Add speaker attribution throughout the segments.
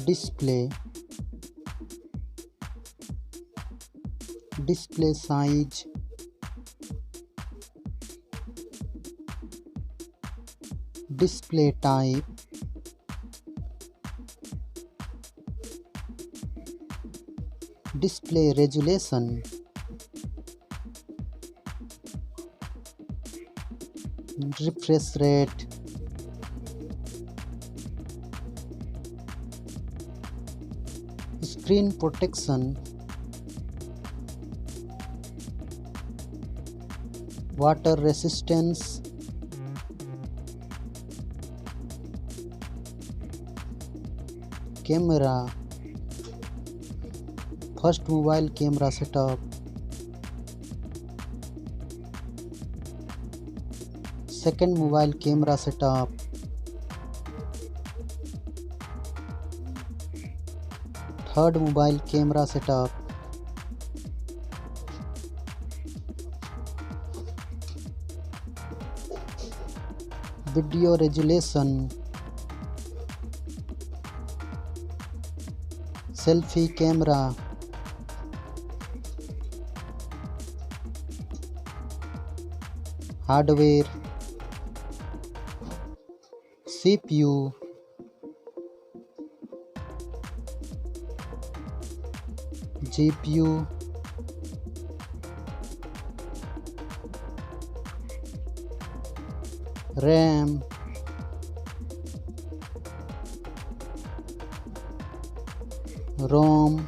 Speaker 1: display, display size, display type, display resolution, refresh rate, screen protection, water resistance, camera, first mobile camera setup, second mobile camera setup, third mobile camera setup, video resolution, selfie camera, hardware, CPU, GPU, RAM, ROM,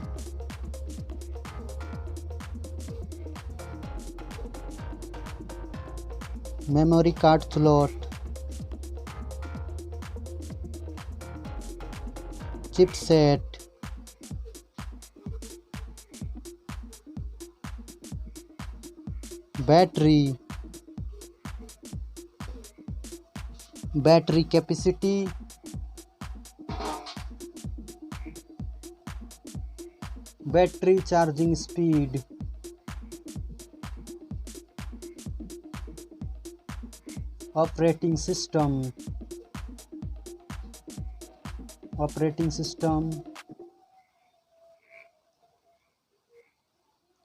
Speaker 1: memory card slot, chipset, battery, battery capacity, battery charging speed, operating system,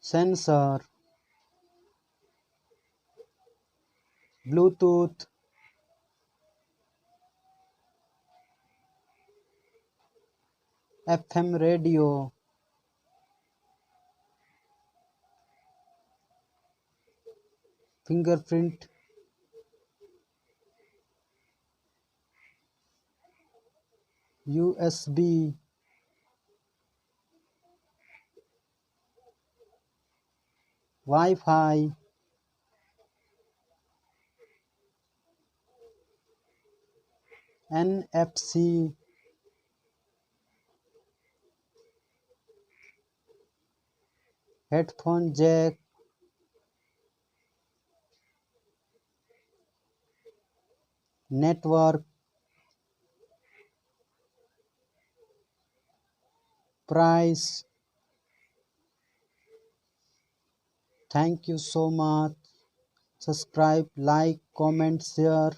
Speaker 1: sensor, Bluetooth, FM radio, fingerprint, USB, Wi-Fi, NFC, headphone jack, network, price. Thank you so much. Subscribe, like, comment, share.